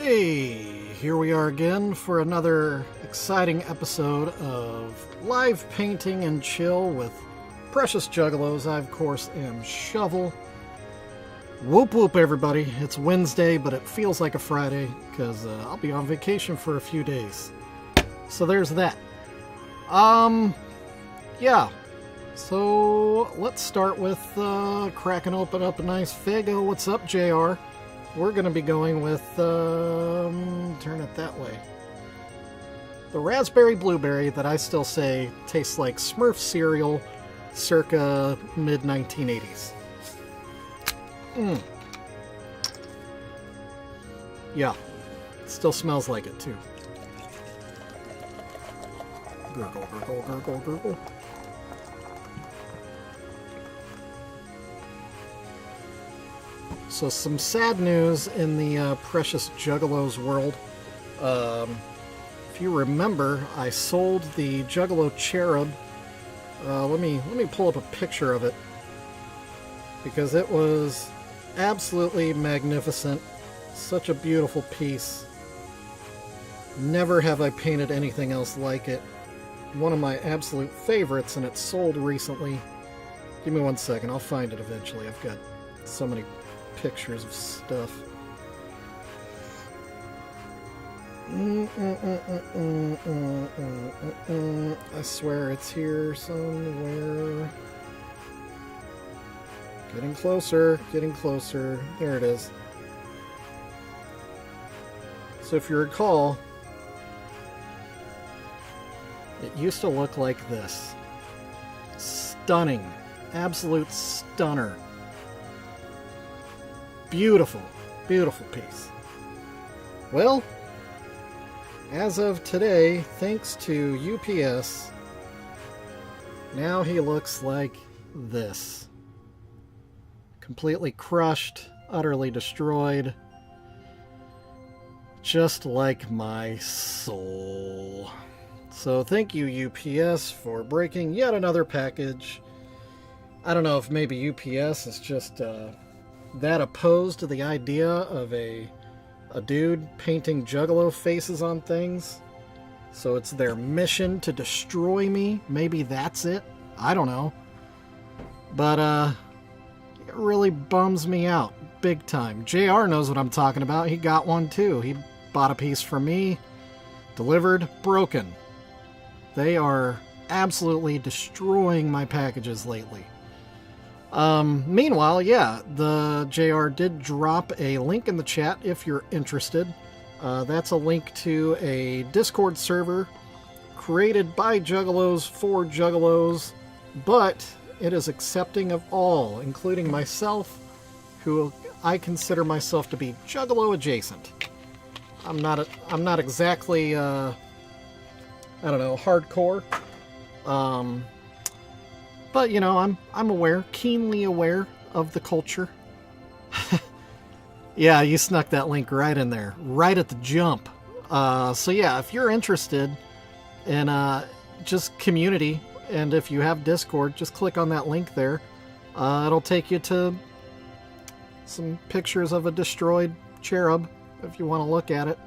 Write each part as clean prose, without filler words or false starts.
Hey, here we are again for another exciting episode of Live Painting and Chill with Precious Juggalos. I, of course, am Shovel. Whoop whoop, everybody. It's Wednesday, but it feels like a Friday because I'll be on vacation for a few days. So there's that. Yeah. So let's start with cracking open up a nice fig. Oh, what's up, JR? We're going to be going with, turn it that way. The raspberry blueberry that I still say tastes like Smurf cereal circa mid-1980s. Yeah, it still smells like it too. Gurgle, gurgle, gurgle, gurgle. So some sad news in the Precious Juggalos world. If you remember, I sold the Juggalo Cherub. Let me pull up a picture of it because it was absolutely magnificent. Such a beautiful piece. Never have I painted anything else like it. One of my absolute favorites, and it sold recently. Give me 1 second, I'll find it eventually. I've got so many pictures of stuff. I swear it's here somewhere. Getting closer, getting closer. There it is. So if you recall, it used to look like this. Stunning. Absolute stunner. Beautiful, beautiful piece. Well, as of today, thanks to UPS, now he looks like this. Completely crushed, utterly destroyed, just like my soul. So thank you, UPS, for breaking yet another package. I don't know if maybe UPS is just that opposed to the idea of a dude painting Juggalo faces on things. So it's their mission to destroy me. Maybe that's it. I don't know. But it really bums me out big time. JR knows what I'm talking about. He got one too. He bought a piece for me, delivered, broken. They are absolutely destroying my packages lately. Meanwhile, yeah, the JR did drop a link in the chat if you're interested. That's a link to a Discord server created by Juggalos for Juggalos, but it is accepting of all, including myself, who I consider myself to be Juggalo adjacent. I'm not exactly, I don't know, hardcore. But, you know, I'm aware, keenly aware of the culture. Yeah, you snuck that link right in there, right at the jump. So yeah, if you're interested in just community, and if you have Discord, just click on that link there. It'll take you to some pictures of a destroyed cherub, if you want to look at it.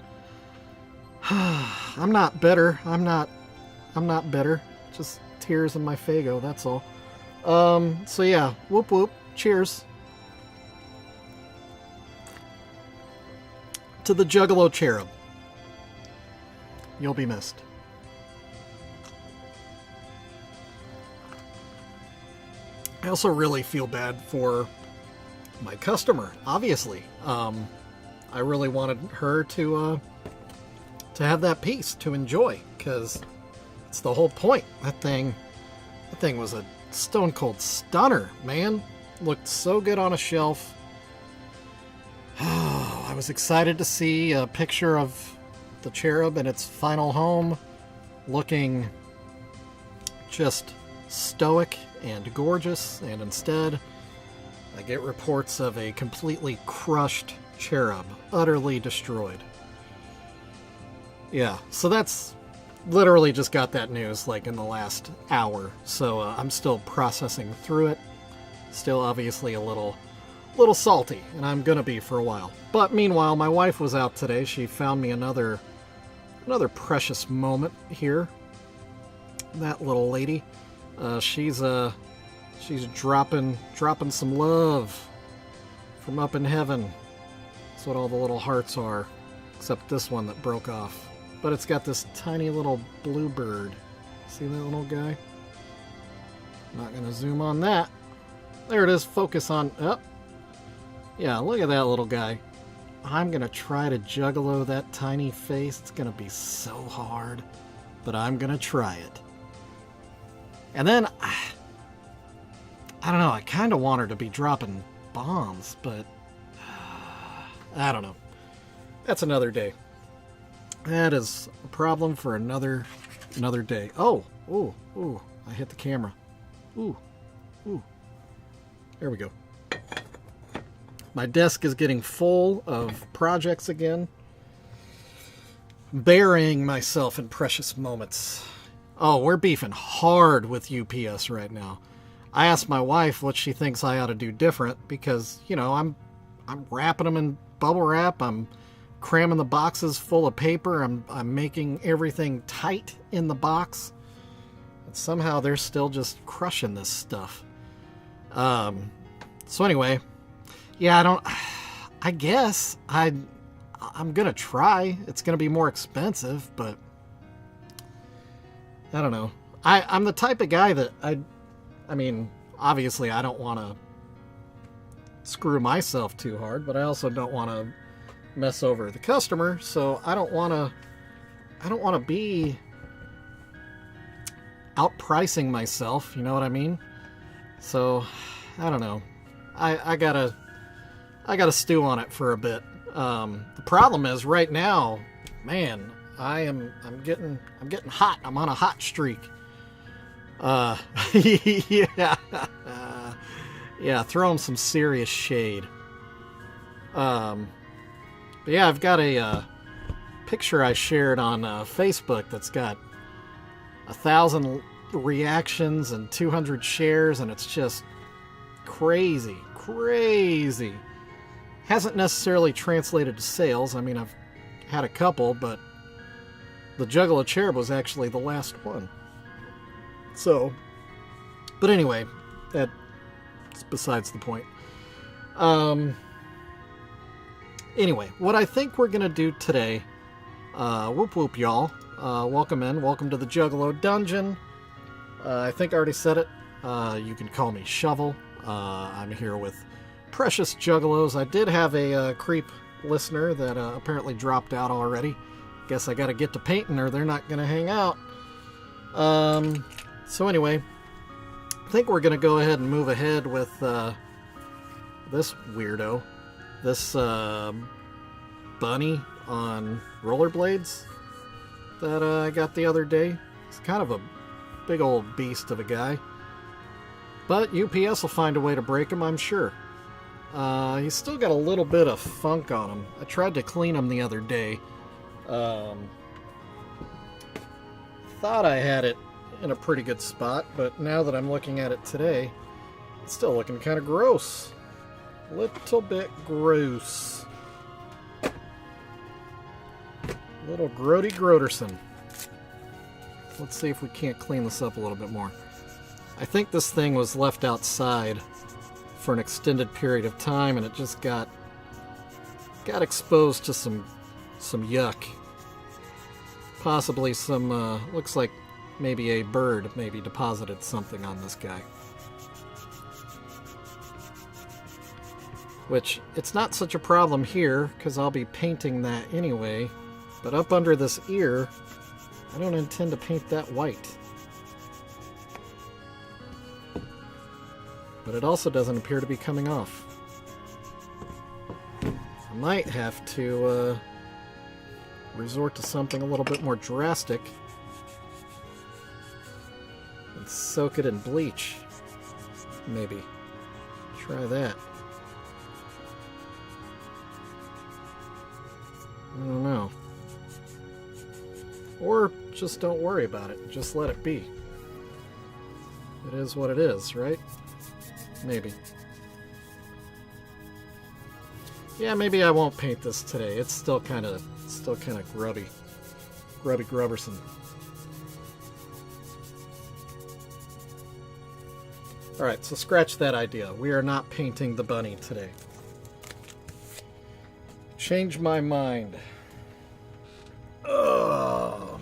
I'm not bitter. I'm not bitter. Just tears in my Fago, that's all. So yeah, whoop whoop, cheers to the Juggalo Cherub. You'll be missed. I also really feel bad for my customer, obviously. I really wanted her to have that piece to enjoy, because it's the whole point. That thing was a stone cold stunner, man. Looked so good on a shelf. Oh, I was excited to see a picture of the cherub in its final home, looking just stoic and gorgeous, and instead I get reports of a completely crushed cherub, utterly destroyed. Yeah, so that's literally just got that news like in the last hour, so I'm still processing through it. Still obviously a little little salty, and I'm gonna be for a while. But meanwhile, my wife was out today. She found me another precious moment here. That little lady, she's dropping some love from up in heaven. That's what all the little hearts are, except this one that broke off. But it's got this tiny little blue bird. See that little guy? Not gonna zoom on that. There it is. Focus on up. Yeah, look at that little guy. I'm gonna try to juggalo that tiny face. It's gonna be so hard, but I'm gonna try it. And then I don't know. I kind of want her to be dropping bombs, but I don't know. That's another day. That is a problem for another day. Oh, ooh, I hit the camera. Ooh. There we go. My desk is getting full of projects again. Burying myself in precious moments. Oh, we're beefing hard with UPS right now. I asked my wife what she thinks I ought to do different because, you know, I'm wrapping them in bubble wrap. I'm cramming the boxes full of paper. I'm making everything tight in the box. But somehow they're still just crushing this stuff. So anyway, yeah, I guess I'm gonna try. It's gonna be more expensive, but I don't know. I'm the type of guy that I mean, obviously I don't want to screw myself too hard, but I also don't want to mess over the customer, so I don't want to be outpricing myself, you know what I mean? So, I don't know. I gotta stew on it for a bit. The problem is right now, man, I'm getting hot. I'm on a hot streak. Yeah, throw him some serious shade. But yeah, I've got a picture I shared on Facebook that's got 1,000 reactions and 200 shares, and it's just crazy. Hasn't necessarily translated to sales. I mean, I've had a couple, but the Juggalo Cherub was actually the last one. So, but anyway, that's besides the point. Anyway, what I think we're gonna do today, whoop whoop y'all, welcome to the Juggalo Dungeon. I think I already said it, you can call me Shovel. I'm here with Precious Juggalos. I did have a creep listener that apparently dropped out already. Guess I gotta get to painting or they're not gonna hang out. So anyway, I think we're gonna go ahead and move ahead with this weirdo. This bunny on rollerblades that I got the other day. It's kind of a big old beast of a guy. But UPS will find a way to break him, I'm sure. He's still got a little bit of funk on him. I tried to clean him the other day. Thought I had it in a pretty good spot, but now that I'm looking at it today, it's still looking kind of gross. Little bit gross. Little Grody Groderson. Let's see if we can't clean this up a little bit more. I think this thing was left outside for an extended period of time, and it just got exposed to some yuck. Possibly some, looks like maybe a bird maybe deposited something on this guy. Which, it's not such a problem here, because I'll be painting that anyway. But up under this ear, I don't intend to paint that white. But it also doesn't appear to be coming off. I might have to resort to something a little bit more drastic and soak it in bleach. Maybe. Try that. I don't know. Or just don't worry about it. Just let it be. It is what it is, right? Maybe. Yeah, maybe I won't paint this today. It's still kind of grubby. Grubby grubberson. Alright, so scratch that idea. We are not painting the bunny today. Change my mind. Ugh.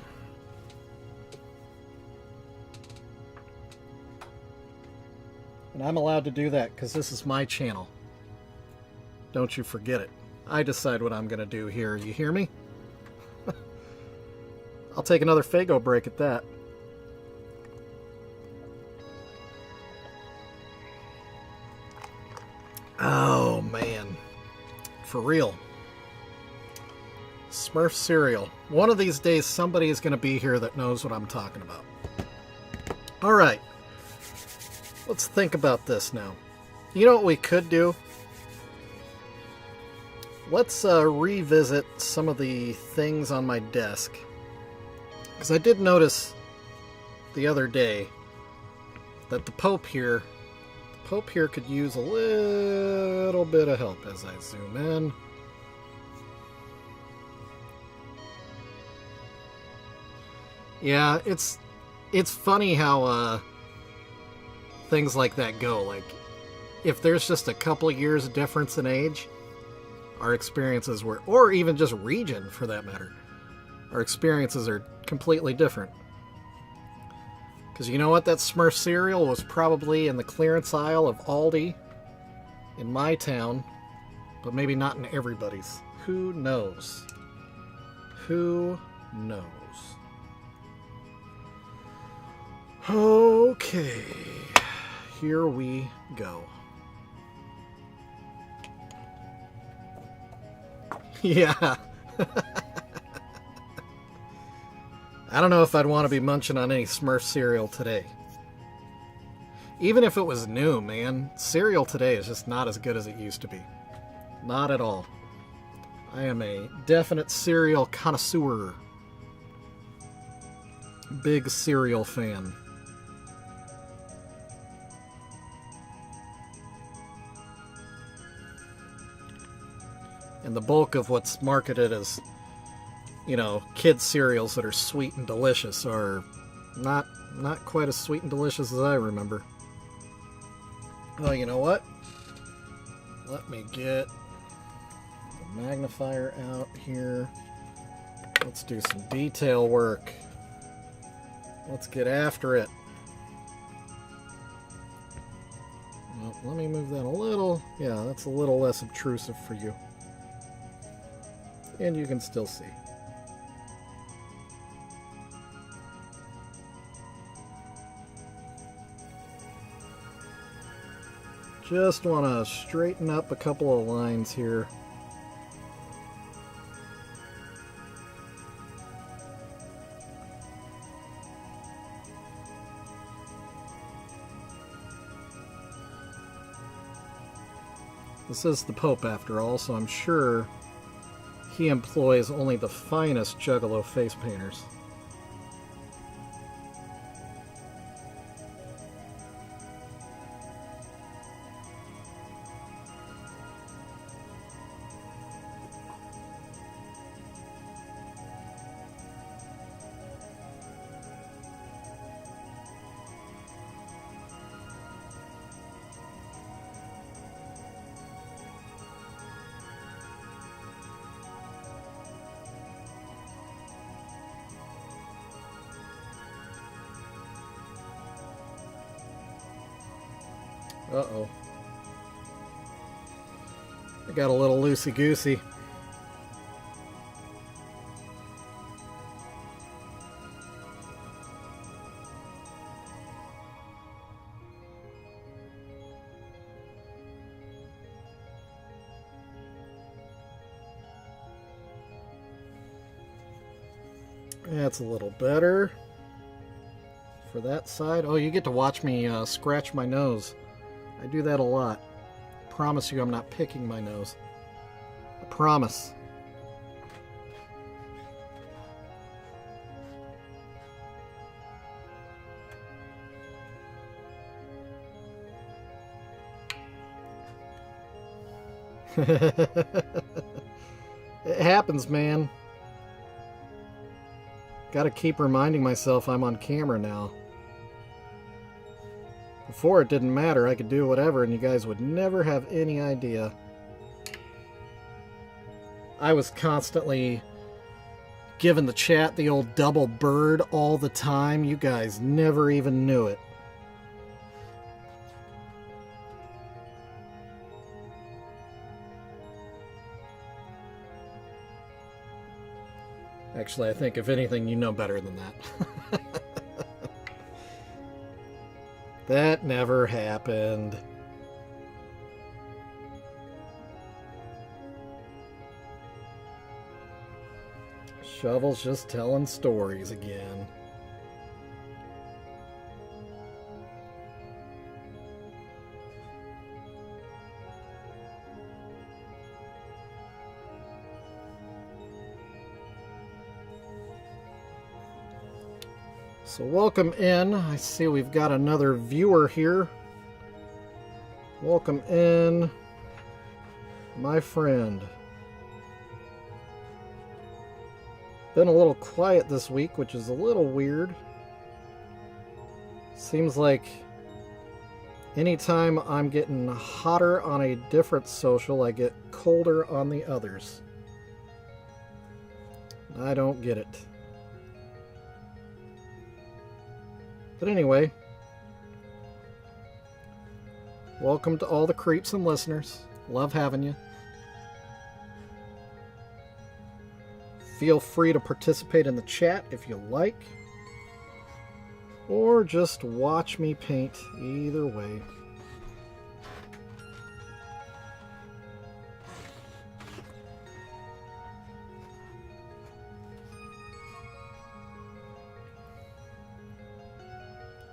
And I'm allowed to do that because this is my channel. Don't you forget it. I decide what I'm going to do here. You hear me? I'll take another Faygo break at that. Oh, man. For real. Smurf cereal. One of these days, somebody is going to be here that knows what I'm talking about. All right. Let's think about this now. You know what we could do? Let's revisit some of the things on my desk. Because I did notice the other day that the Pope here could use a little bit of help as I zoom in. Yeah, it's funny how things like that go. Like, if there's just a couple years difference in age, our experiences were, or even just region for that matter, our experiences are completely different. Because you know what? That Smurf cereal was probably in the clearance aisle of Aldi in my town, but maybe not in everybody's. Who knows? Who knows? Okay, here we go. Yeah. I don't know if I'd want to be munching on any Smurf cereal today. Even if it was new, man, cereal today is just not as good as it used to be. Not at all. I am a definite cereal connoisseur. Big cereal fan. And the bulk of what's marketed as, you know, kids cereals that are sweet and delicious are not quite as sweet and delicious as I remember. Oh, you know what? Let me get the magnifier out here. Let's do some detail work. Let's get after it. Well, let me move that a little. Yeah, that's a little less obtrusive for you. And you can still see. Just want to straighten up a couple of lines here. This is the Pope after all, so I'm sure he employs only the finest Juggalo face painters. Uh-oh. I got a little loosey-goosey. That's a little better. For that side. Oh, you get to watch me scratch my nose. I do that a lot. I promise you I'm not picking my nose. I promise. It happens, man. Gotta keep reminding myself I'm on camera now. Before it didn't matter, I could do whatever and you guys would never have any idea. I was constantly giving the chat the old double bird all the time. You guys never even knew it. Actually, I think if anything, you know better than that. That never happened. Shovel's just telling stories again. So welcome in. I see we've got another viewer here. Welcome in, my friend. Been a little quiet this week, which is a little weird. Seems like anytime I'm getting hotter on a different social, I get colder on the others. I don't get it. But anyway, welcome to all the creeps and listeners. Love having you. Feel free to participate in the chat if you like, or just watch me paint, either way.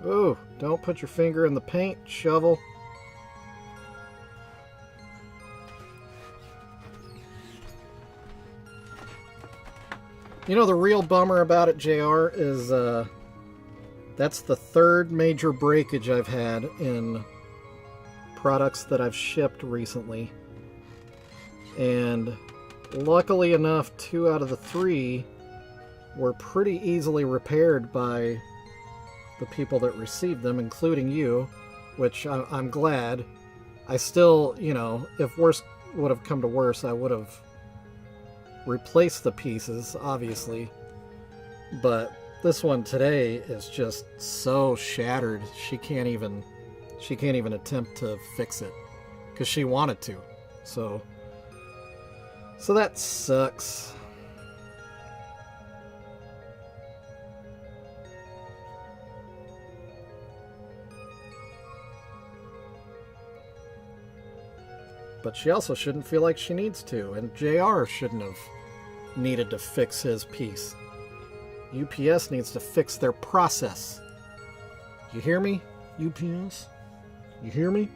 Oh, don't put your finger in the paint, Shovel. You know, the real bummer about it, JR, is that's the third major breakage I've had in products that I've shipped recently. And luckily enough, 2 out of the 3 were pretty easily repaired by the people that received them, including you, which I'm glad. I still, you know, if worse would have come to worse, I would have replaced the pieces, obviously. But this one today is just so shattered, she can't even attempt to fix it because she wanted to. So that sucks. But she also shouldn't feel like she needs to, and JR shouldn't have needed to fix his piece. UPS needs to fix their process. You hear me, UPS? You hear me?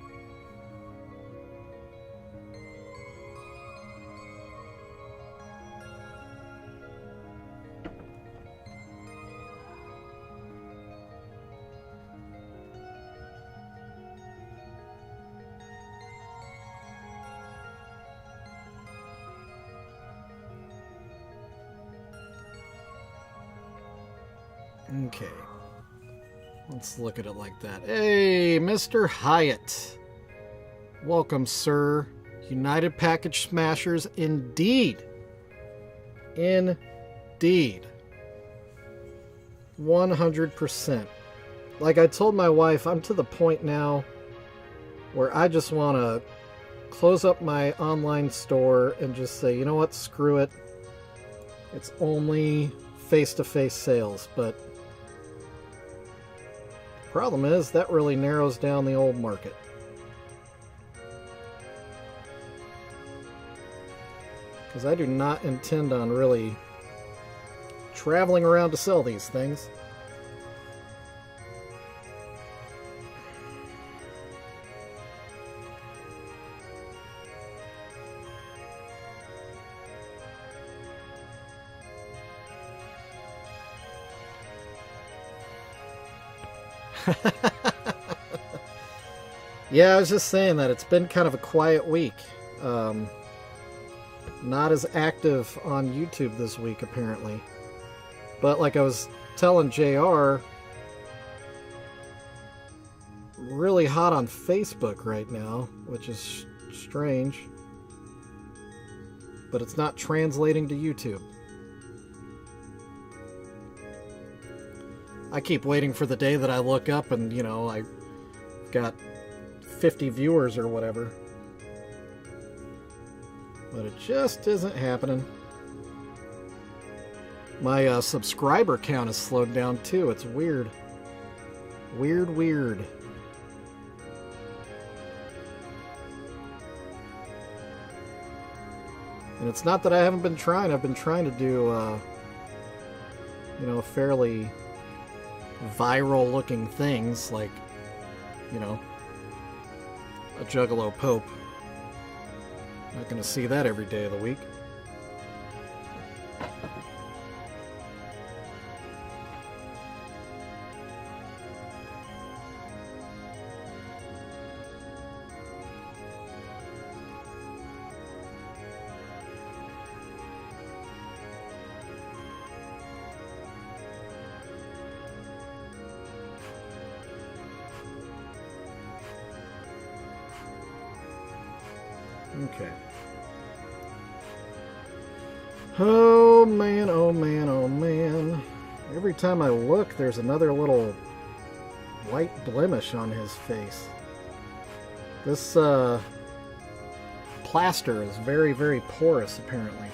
Okay, let's look at it like that. Hey, Mr. Hyatt. Welcome, sir. United Package Smashers, indeed. Indeed. 100%. Like I told my wife, I'm to the point now where I just want to close up my online store and just say, you know what, screw it. It's only face-to-face sales, but problem is, that really narrows down the old market. Because I do not intend on really traveling around to sell these things. Yeah, I was just saying that it's been kind of a quiet week. Not as active on YouTube this week, apparently. But like I was telling JR, really hot on Facebook right now, which is strange. But it's not translating to YouTube. I keep waiting for the day that I look up and, you know, I got 50 viewers or whatever. But it just isn't happening. My subscriber count has slowed down too. It's weird. Weird. And it's not that I haven't been trying. I've been trying to do, you know, fairly viral looking things like, you know, a Juggalo Pope. Not going to see that every day of the week. Okay. Oh man, oh man, oh man. Every time I look, there's another little white blemish on his face. This plaster is very, very porous, apparently.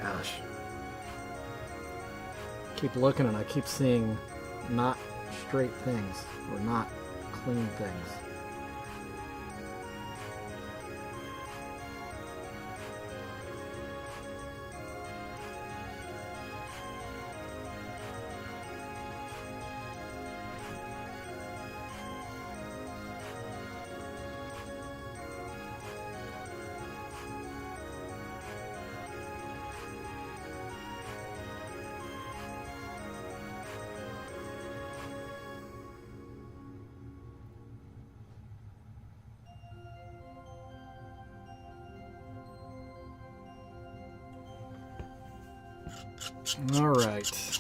Gosh. Keep looking and I keep seeing not straight things or not clean things. All right.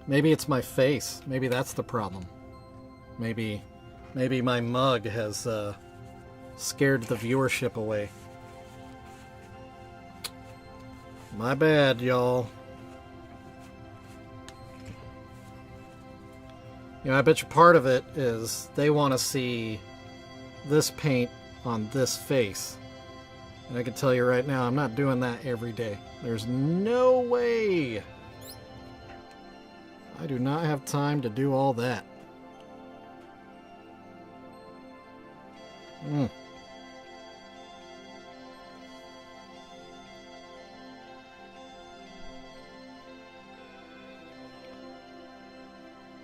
Maybe it's my face. Maybe that's the problem. Maybe my mug has scared the viewership away. My bad, y'all. You know, I bet you part of it is they want to see this paint on this face. And I can tell you right now, I'm not doing that every day. There's no way. I do not have time to do all that.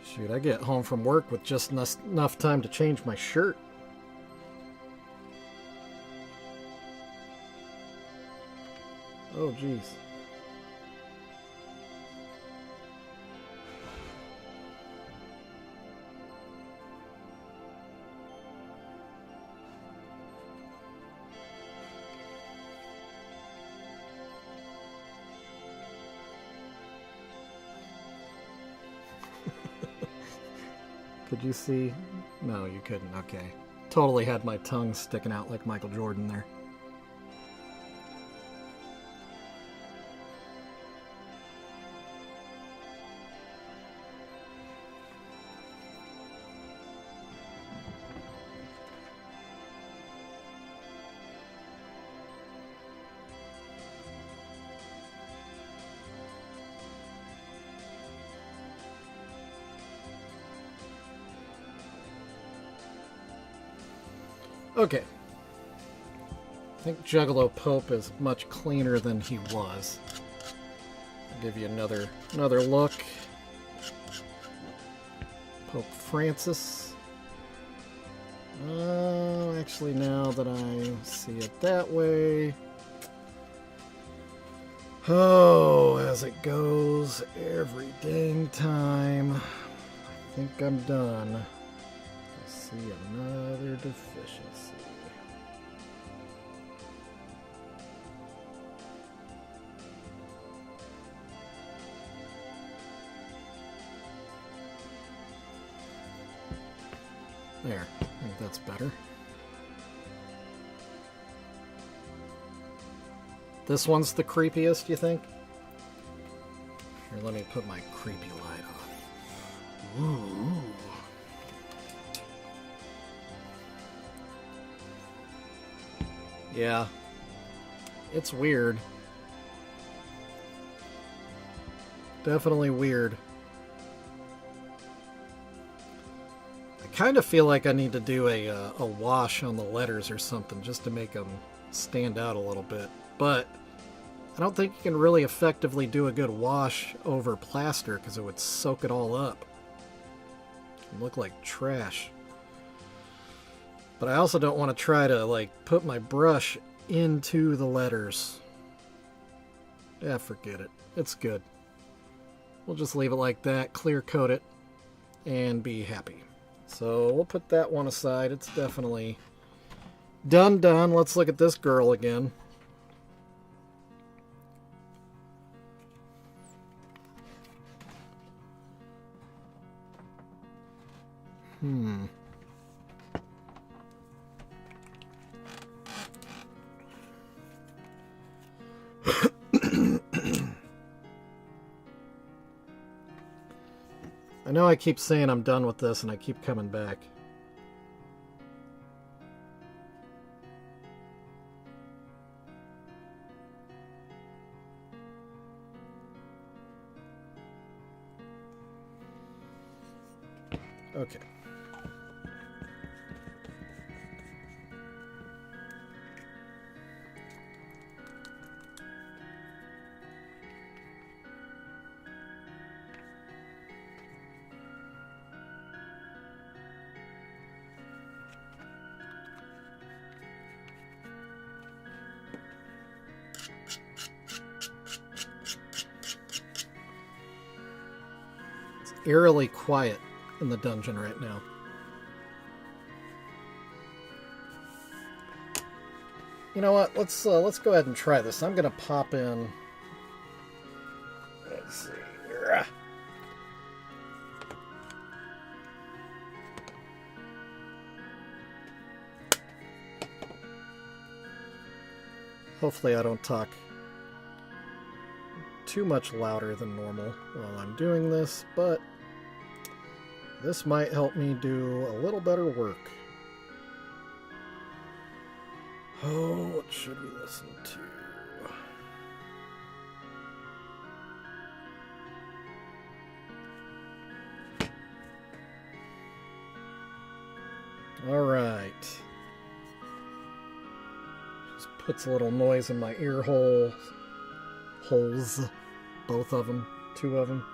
Shoot, I get home from work with just enough time to change my shirt. Oh, geez. Could you see? No, you couldn't. Okay. Totally had my tongue sticking out like Michael Jordan there. Okay. I think Juggalo Pope is much cleaner than he was. Give you another look. Pope Francis. Actually, now that I see it that way, oh, as it goes every dang time, I think I'm done. I see another deficiency. There, I think that's better. This one's the creepiest, you think? Here, let me put my creepy light on. Ooh. Yeah. It's weird. Definitely weird. I kind of feel like I need to do a wash on the letters or something just to make them stand out a little bit. But I don't think you can really effectively do a good wash over plaster because it would soak it all up. It would look like trash. But I also don't want to try to like put my brush into the letters. Yeah, forget it. It's good. We'll just leave it like that, clear coat it, and be happy. So we'll put that one aside. It's definitely done. Let's look at this girl again. I know I keep saying I'm done with this and I keep coming back. Okay. It's eerily quiet in the dungeon right now. You know what? Let's go ahead and try this. I'm gonna pop in. Let's see here. Hopefully I don't talk too much louder than normal while I'm doing this, but this might help me do a little better work. Oh, what should we listen to? All right. Just puts a little noise in my ear hole. Holes. Both of them. Two of them.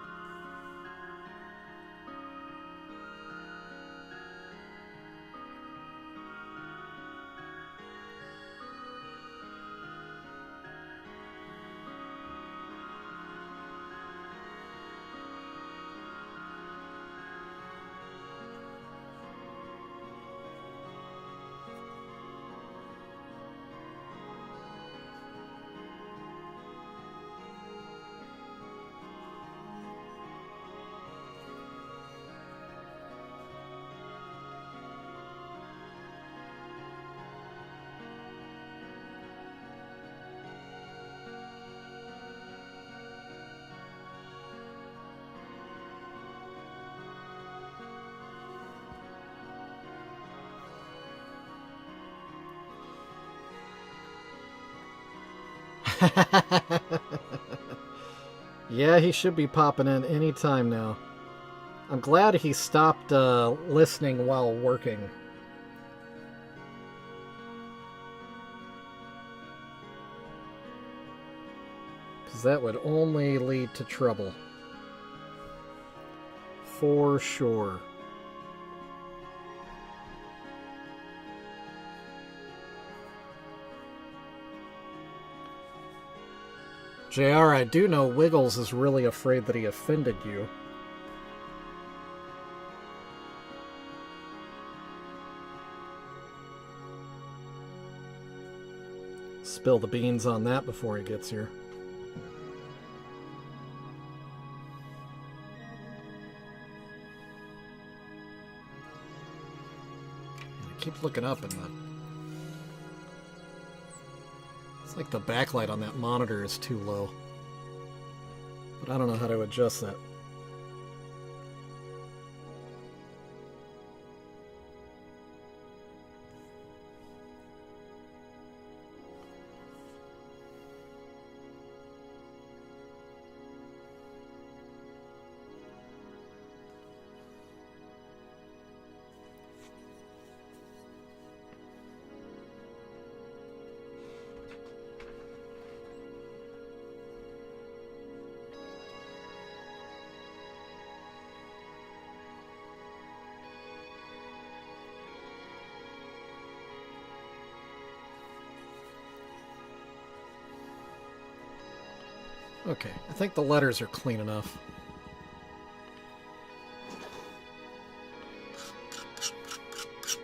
Yeah, he should be popping in any time now. I'm glad he stopped listening while working. Because that would only lead to trouble. For sure. JR, I do know Wiggles is really afraid that he offended you. Spill the beans on that before he gets here. I keep looking up and it's like the backlight on that monitor is too low. But I don't know how to adjust that. Okay, I think the letters are clean enough.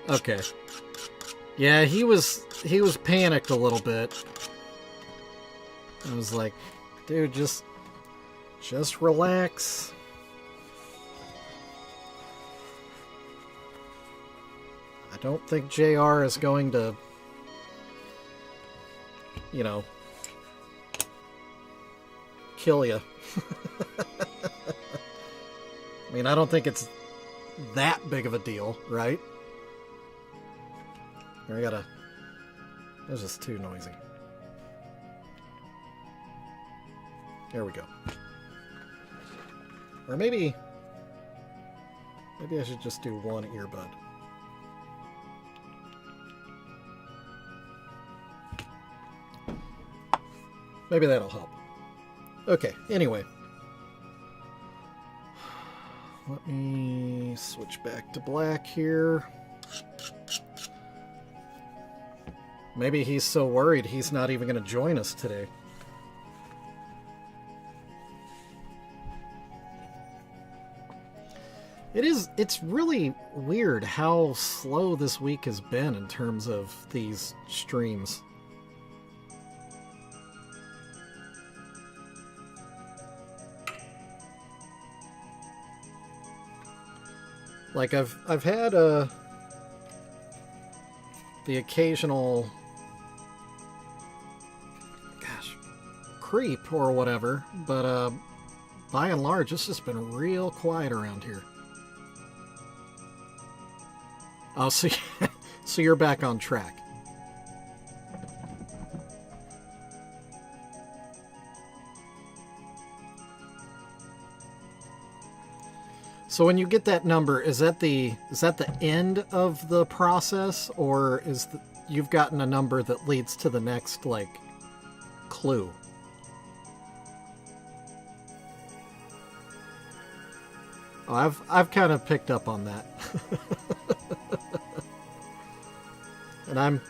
Okay. Yeah, he was panicked a little bit. I was like, dude, just relax. I don't think JR is going to, you know, kill you. I mean, I don't think it's that big of a deal, right? I gotta... That's just too noisy. There we go. Or maybe I should just do one earbud. Maybe that'll help. Okay, anyway. Let me switch back to black here. Maybe he's so worried he's not even going to join us today. It's really weird how slow this week has been in terms of these streams. Like I've had the occasional creep or whatever, but by and large it's just been real quiet around here. Oh, so you're back on track. So when you get that number, is that the end of the process, or you've gotten a number that leads to the next like clue? Oh, I've kind of picked up on that. And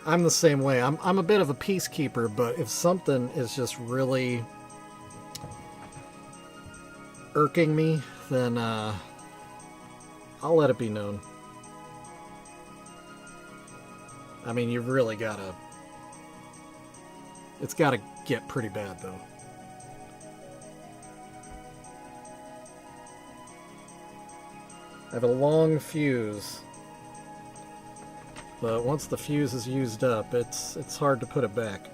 I'm the same way. I'm a bit of a peacekeeper, but if something is just really irking me, then I'll let it be known. I mean, you've really gotta... It's gotta get pretty bad, though. I have a long fuse, but once the fuse is used up, it's hard to put it back.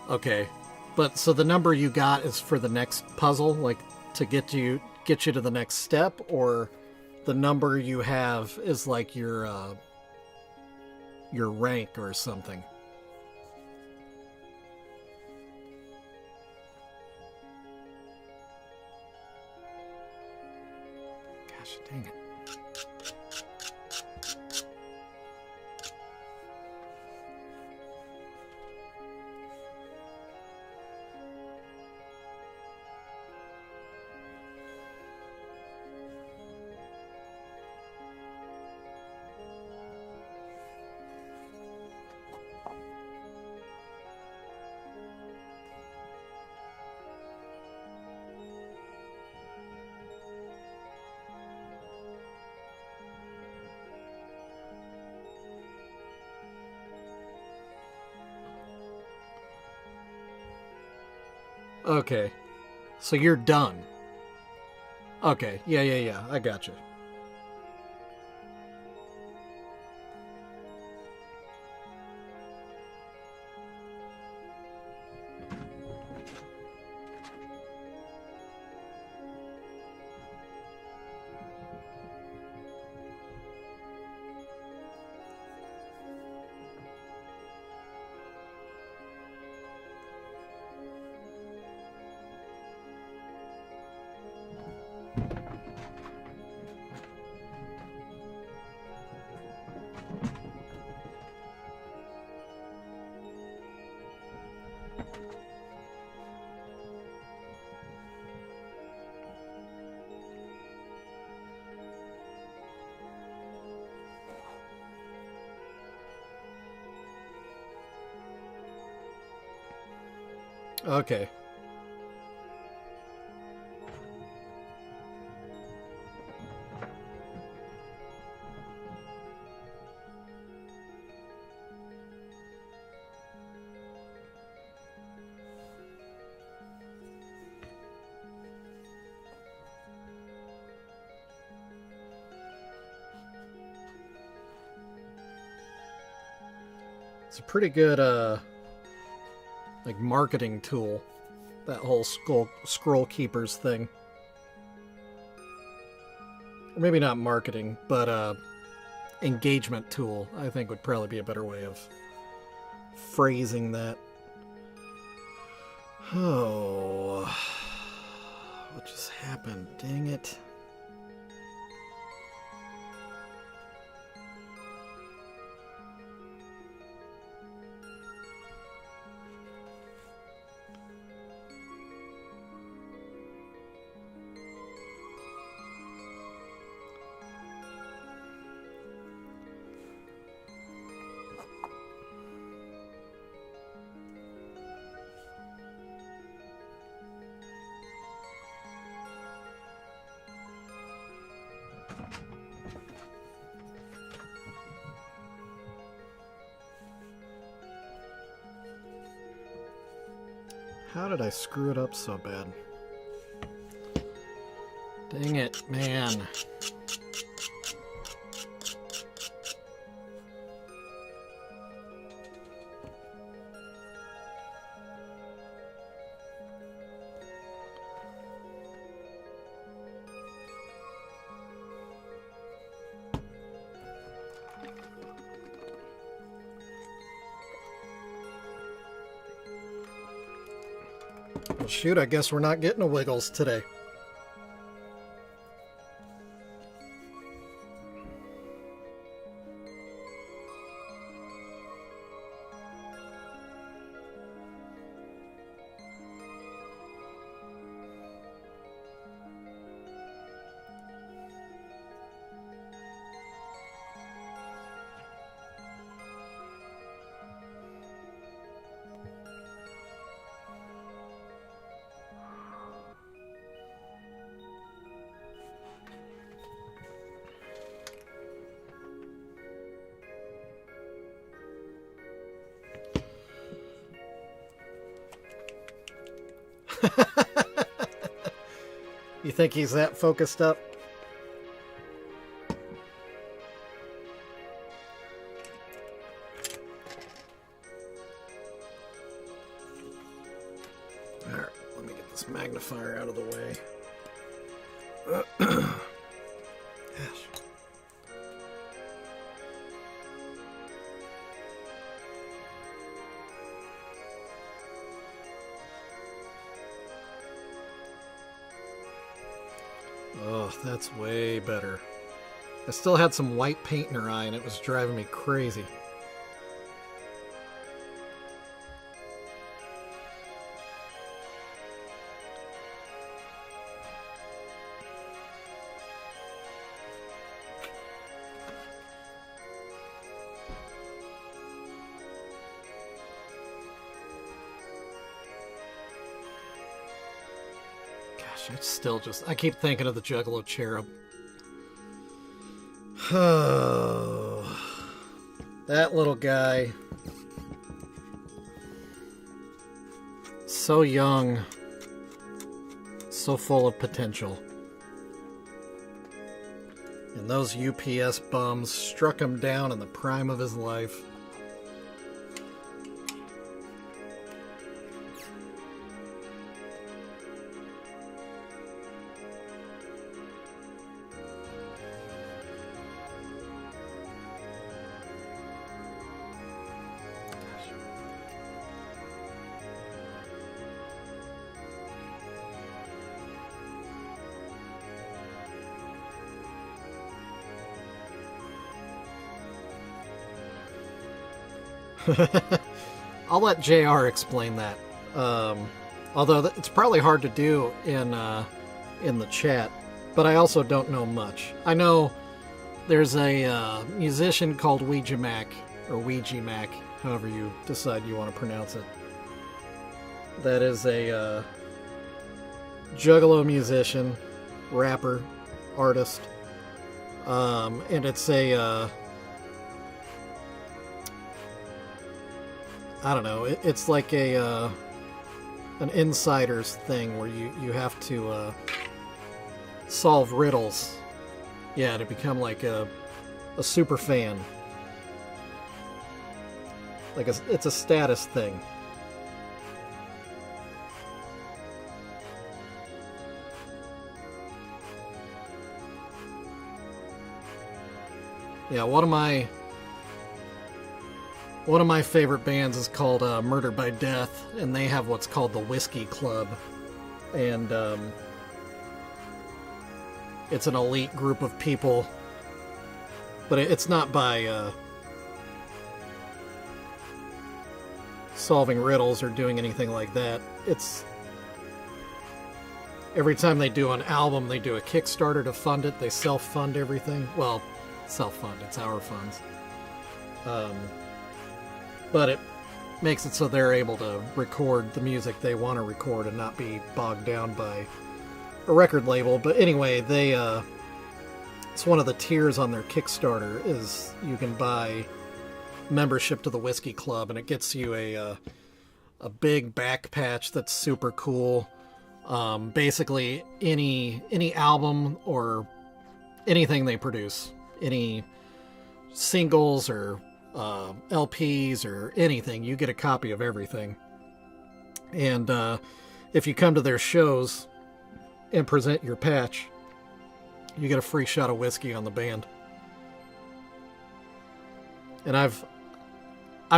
Okay, but so the number you got is for the next puzzle? Like, to get you to the next step, or the number you have is like your rank or something? Gosh dang it. Okay. So you're done. Okay. Yeah. I got you. Okay. It's a pretty good like marketing tool, that whole scroll keepers thing. Or maybe not marketing, but engagement tool, I think, would probably be a better way of phrasing that. Oh, what just happened? Dang it. How did I screw it up so bad? Dang it, man. Well, shoot, I guess we're not getting a Wiggles today. You think he's that focused up? Alright, let me get this magnifier out of the way. Yes. Oh, that's way better. I still had some white paint in her eye and it was driving me crazy. I keep thinking of the Juggalo cherub. Oh, that little guy. So young. So full of potential. And those UPS bums struck him down in the prime of his life. I'll let JR explain that. Although it's probably hard to do in the chat, but I also don't know much. I know there's a musician called Ouija Mac, or Ouija Mac, however you decide you want to pronounce it. That is a Juggalo musician, rapper, artist, and it's a I don't know. It's like an insider's thing where you have to solve riddles. Yeah, to become like a super fan. Like it's a status thing. Yeah, one of my favorite bands is called Murder by Death, and they have what's called the Whiskey Club, and it's an elite group of people, but it's not by solving riddles or doing anything like that. It's every time they do an album, they do a Kickstarter to fund it. They self-fund everything. Well, self-fund, it's our funds. But it makes it so they're able to record the music they want to record and not be bogged down by a record label. But anyway, it's one of the tiers on their Kickstarter is you can buy membership to the Whiskey Club, and it gets you a big back patch that's super cool. Basically, any album or anything they produce, any singles or LPs or anything, you get a copy of everything. And if you come to their shows and present your patch, you get a free shot of whiskey on the band. And I've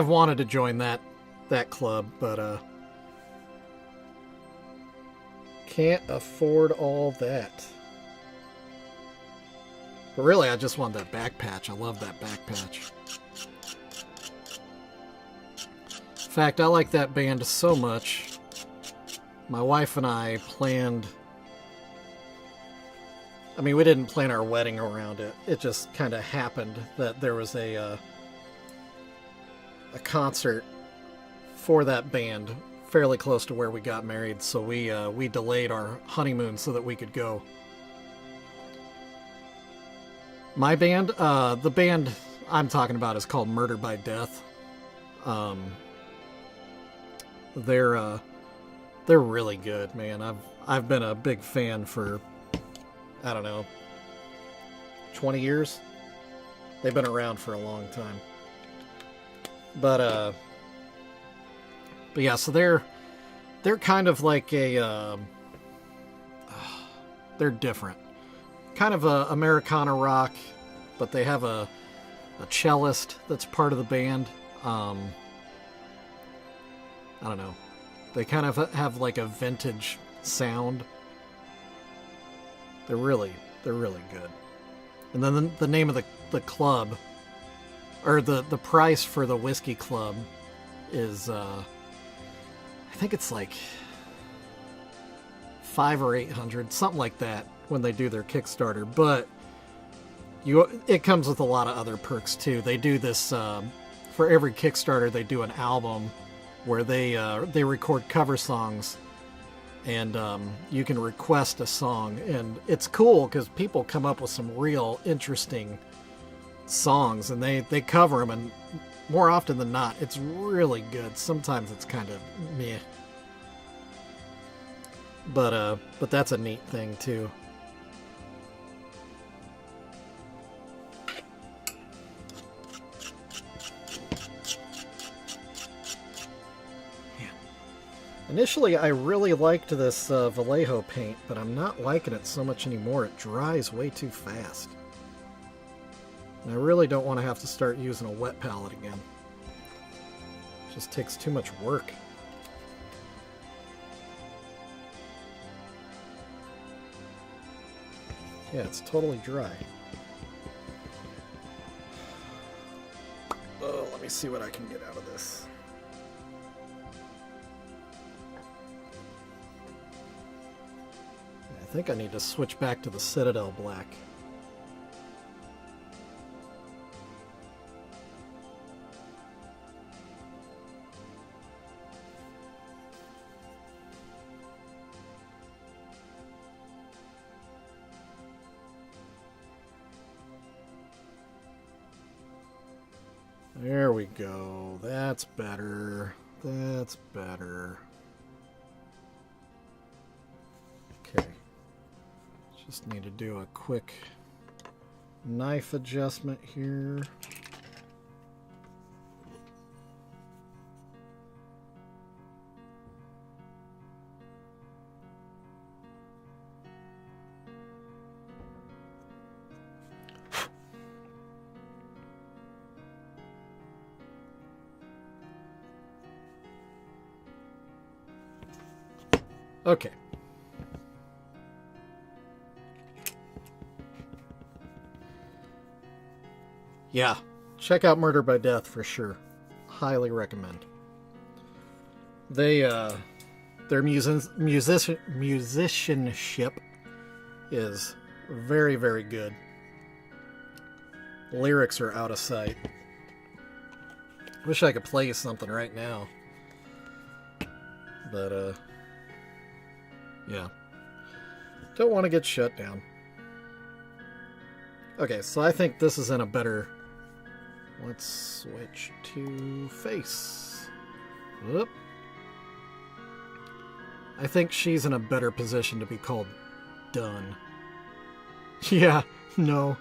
wanted to join that club, but can't afford all that. But really, I just want that back patch. I love that back patch. In fact, I like that band so much. My wife and I planned... I mean, we didn't plan our wedding around it. It just kind of happened that there was a concert for that band fairly close to where we got married, so we delayed our honeymoon so that we could go. My band, the band I'm talking about is called Murder by Death. They're really good, man. I've been a big fan for, I don't know, 20 years. They've been around for a long time. But yeah, so they're kind of like a they're different. kind of a Americana rock, but they have a cellist that's part of the band. I don't know. They kind of have like a vintage sound. They're really good. And then the name of the club, or the price for the whiskey club is, I think it's like $500 or $800, something like that, when they do their Kickstarter. But it comes with a lot of other perks too. They do this for every Kickstarter. They do an album where they record cover songs, and you can request a song, and it's cool because people come up with some real interesting songs, and they cover them, and more often than not, it's really good. Sometimes it's kind of meh, but that's a neat thing too. Initially, I really liked this Vallejo paint, but I'm not liking it so much anymore. It dries way too fast. And I really don't want to have to start using a wet palette again. It just takes too much work. Yeah, it's totally dry. Oh, let me see what I can get out of this. I think I need to switch back to the Citadel black. There we go. That's better. That's better. Okay. Just need to do a quick knife adjustment here. Okay. Yeah, check out Murder by Death for sure. Highly recommend. Their musicianship is very, very good. Lyrics are out of sight. Wish I could play you something right now. But, yeah. Don't want to get shut down. Okay, so I think this is in a better... Let's switch to face. Whoop. I think she's in a better position to be called done. Yeah, no.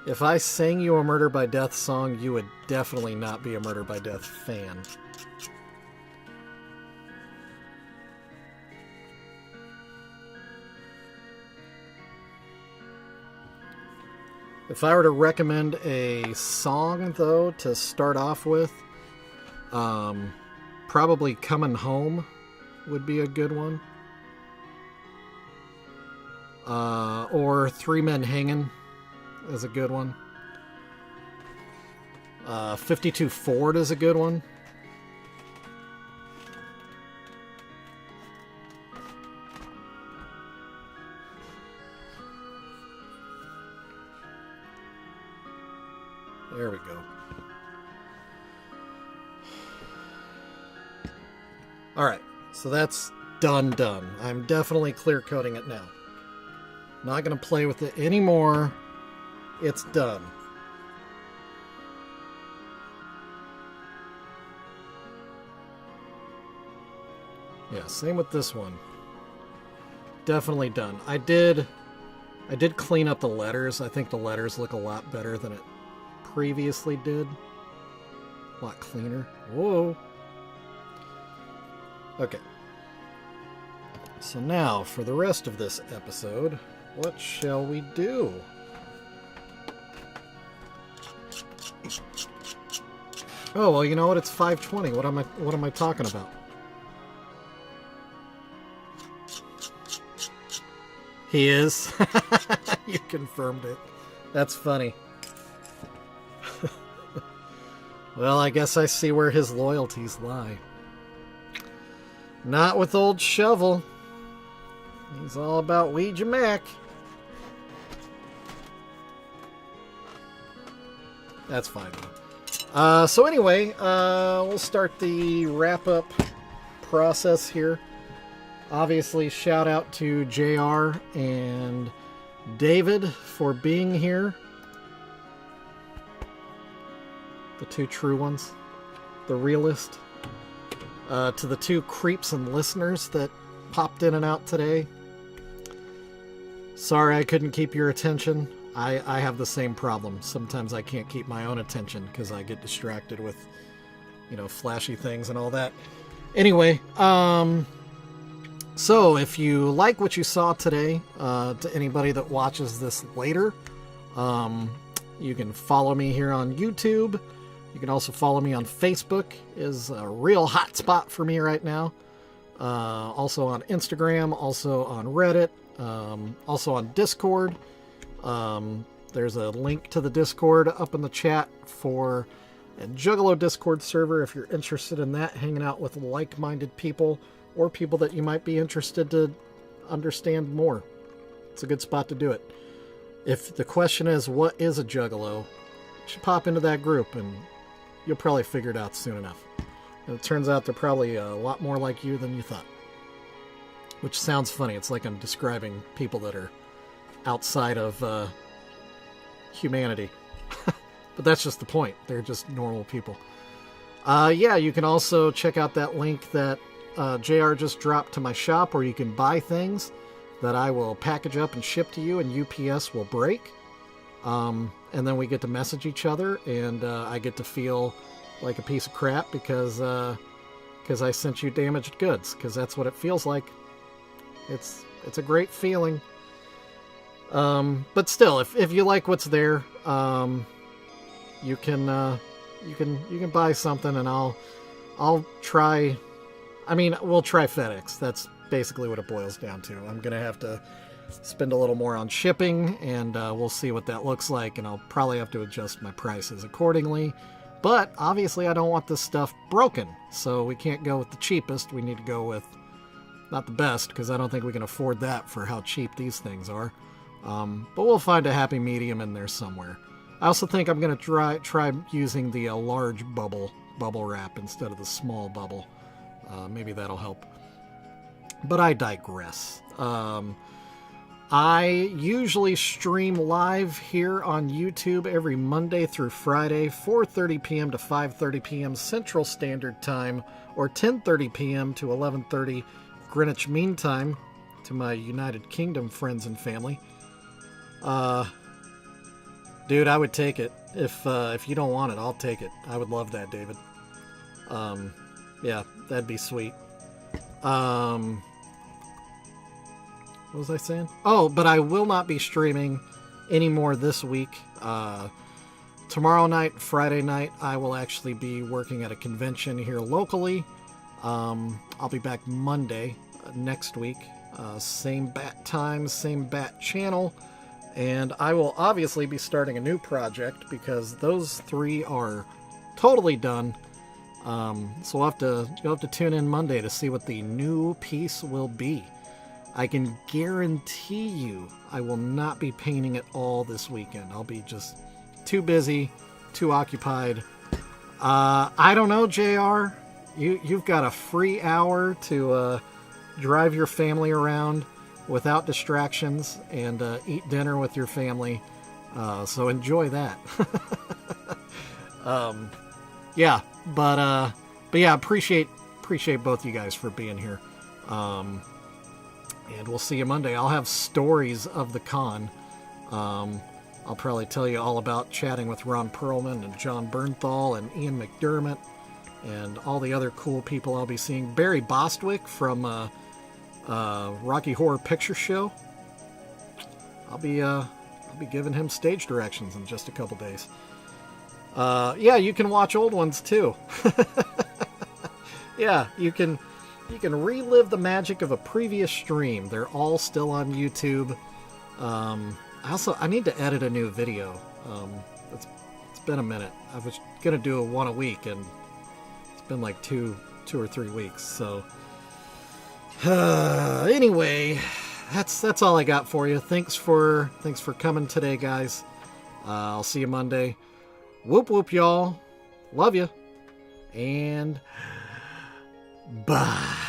If I sang you a Murder by Death song, you would definitely not be a Murder by Death fan. If I were to recommend a song, though, to start off with, probably Coming Home would be a good one. Or Three Men Hanging is a good one. 52 Ford is a good one. There we go. Alright, so that's done. I'm definitely clear coating it now. Not going to play with it anymore. It's done. Yeah, same with this one. Definitely done. I did clean up the letters. I think the letters look a lot better than it previously did. A lot cleaner. Whoa. Okay. So now, for the rest of this episode, what shall we do? Oh, well, you know what? It's 5:20. What am I talking about? He is. You confirmed it. That's funny. Well, I guess I see where his loyalties lie. Not with old Shovel. He's all about Ouija Mac. That's fine, though. So anyway, we'll start the wrap-up process here. Obviously, shout out to JR and David for being here. The two true ones. The realist. To the two creeps and listeners that popped in and out today. Sorry I couldn't keep your attention. I have the same problem. Sometimes I can't keep my own attention because I get distracted with, flashy things and all that. Anyway, so if you like what you saw today, to anybody that watches this later, you can follow me here on YouTube. You can also follow me on Facebook. Is a real hot spot for me right now. Also on Instagram, also on Reddit, also on Discord. There's a link to the Discord up in the chat for a Juggalo Discord server if you're interested in that, hanging out with like-minded people or people that you might be interested to understand more. It's a good spot to do it. If the question is, what is a Juggalo? You should pop into that group and you'll probably figure it out soon enough. And it turns out they're probably a lot more like you than you thought. Which sounds funny. It's like I'm describing people that are outside of humanity. But that's just the point. They're just normal people. Yeah, you can also check out that link that JR just dropped to my shop where you can buy things that I will package up and ship to you and UPS will break. And then we get to message each other and I get to feel like a piece of crap because I sent you damaged goods, because that's what it feels like. It's a great feeling. But still, if you like what's there, you can buy something and I'll try. I mean, we'll try FedEx. That's basically what it boils down to. I'm gonna have to spend a little more on shipping, and we'll see what that looks like, and I'll probably have to adjust my prices accordingly. But obviously, I don't want this stuff broken, so we can't go with the cheapest. We need to go with not the best, because I don't think we can afford that for how cheap these things are. But we'll find a happy medium in there somewhere. I also think I'm going to try using the large bubble wrap instead of the small bubble. Maybe that'll help. But I digress. I usually stream live here on YouTube every Monday through Friday, 4:30 p.m. to 5:30 p.m. Central Standard Time, or 10:30 p.m. to 11:30 Greenwich Mean Time, to my United Kingdom friends and family. Dude, I would take it. If you don't want it, I'll take it. I would love that, David. Yeah, that'd be sweet. What was I saying? Oh, but I will not be streaming anymore this week. Tomorrow night, Friday night, I will actually be working at a convention here locally. I'll be back Monday next week. Same bat time, same bat channel. And I will obviously be starting a new project because those three are totally done. So you'll have to tune in Monday to see what the new piece will be. I can guarantee you I will not be painting it all this weekend. I'll be just too busy, too occupied. I don't know, JR. You've got a free hour to drive your family around without distractions and eat dinner with your family. So enjoy that. Yeah, but yeah, appreciate both you guys for being here. And we'll see you Monday. I'll have stories of the con. I'll probably tell you all about chatting with Ron Perlman and John Bernthal and Ian McDermott and all the other cool people I'll be seeing. Barry Bostwick from Rocky Horror Picture Show. I'll be giving him stage directions in just a couple days. Yeah, you can watch old ones too. Yeah, you can relive the magic of a previous stream. They're all still on YouTube. I need to edit a new video. It's been a minute. I was gonna do one a week, and it's been like two or 3 weeks. So anyway, that's all I got for you. Thanks for coming today, guys. I'll see you Monday. Whoop whoop, y'all. Love you. And bye.